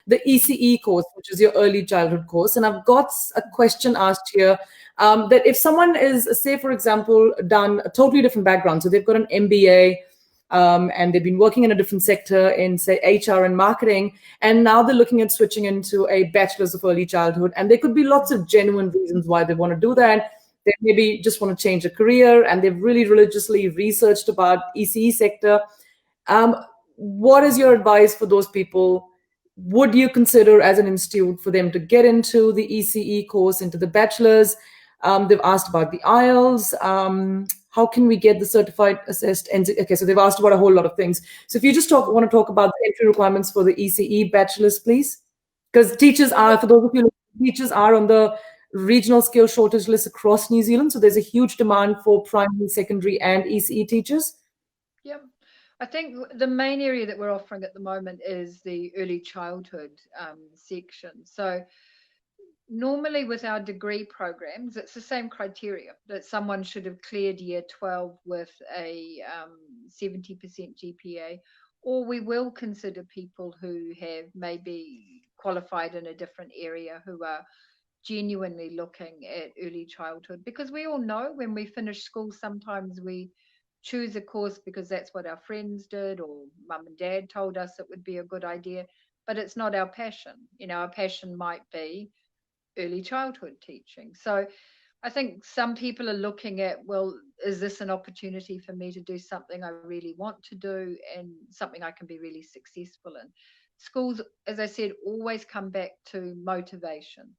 the ECE course, which is your early childhood course. And I've got a question asked here that if someone is, say, for example, done a totally different background, so they've got an MBA, and they've been working in a different sector in, say, HR and marketing, and now they're looking at switching into a bachelor's of early childhood, and there could be lots of genuine reasons why they want to do that. They maybe just want to change a career, and they've really religiously researched about ECE sector. What is your advice for those people? Would you consider as an institute for them to get into the ECE course, into the bachelor's? They've asked about the IELTS. How can we get the certified assessed? Okay, so they've asked about a whole lot of things. So if you just want to talk about the entry requirements for the ECE bachelor's, please. Because teachers are, for those of you, teachers are on the regional skill shortage list across New Zealand. So there's a huge demand for primary, secondary, and ECE teachers. Yeah. I think the main area that we're offering at the moment is the early childhood section. So normally with our degree programs, it's the same criteria that someone should have cleared year 12 with a 70% GPA, or we will consider people who have maybe qualified in a different area who are genuinely looking at early childhood. Because we all know when we finish school, sometimes we choose a course because that's what our friends did or mum and dad told us it would be a good idea, but it's not our passion. You know, our passion might be early childhood teaching. So I think some people are looking at, well, is this an opportunity for me to do something I really want to do and something I can be really successful in? Schools, as I said, always come back to motivation.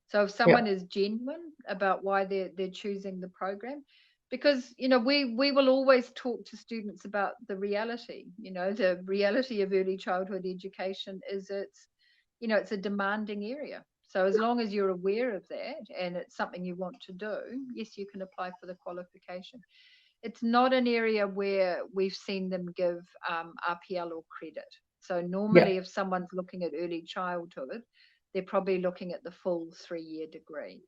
So if someone is genuine about why they're choosing the program, because we will always talk to students about the reality. The reality of early childhood education is it's a demanding area. So as long as you're aware of that and it's something you want to do, yes, you can apply for the qualification. It's not an area where we've seen them give RPL or credit. So normally if someone's looking at early childhood, they're probably looking at the full 3-year degree.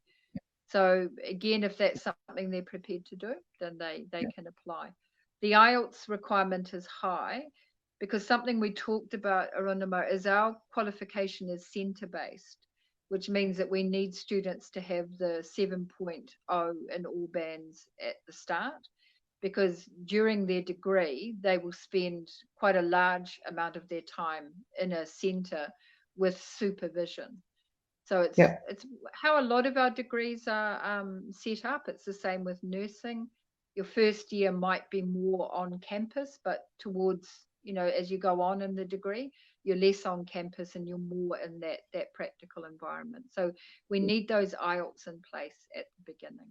So again, if that's something they're prepared to do, then they can apply. The IELTS requirement is high because something we talked about, Arunima, is our qualification is centre-based, which means that we need students to have the 7.0 in all bands at the start, because during their degree, they will spend quite a large amount of their time in a centre with supervision. So it's how a lot of our degrees are set up. It's the same with nursing. Your first year might be more on campus, but towards, as you go on in the degree, you're less on campus and you're more in that practical environment. So we need those IELTS in place at the beginning.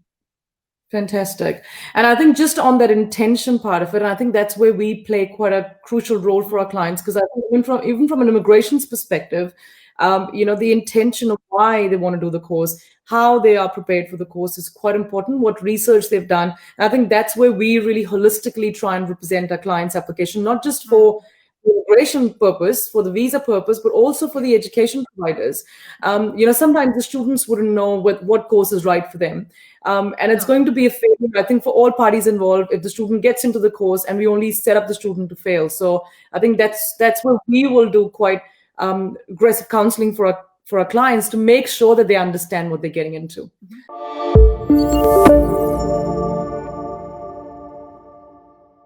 Fantastic. And I think just on that intention part of it, I think that's where we play quite a crucial role for our clients, because I think even from an immigration's perspective, the intention of why they want to do the course, how they are prepared for the course is quite important, what research they've done. And I think that's where we really holistically try and represent our client's application, not just for the immigration purpose, for the visa purpose, but also for the education providers. Sometimes the students wouldn't know what course is right for them. And it's going to be a failure, I think, for all parties involved if the student gets into the course and we only set up the student to fail. So I think that's where we will do quite aggressive counseling for our clients to make sure that they understand what they're getting into.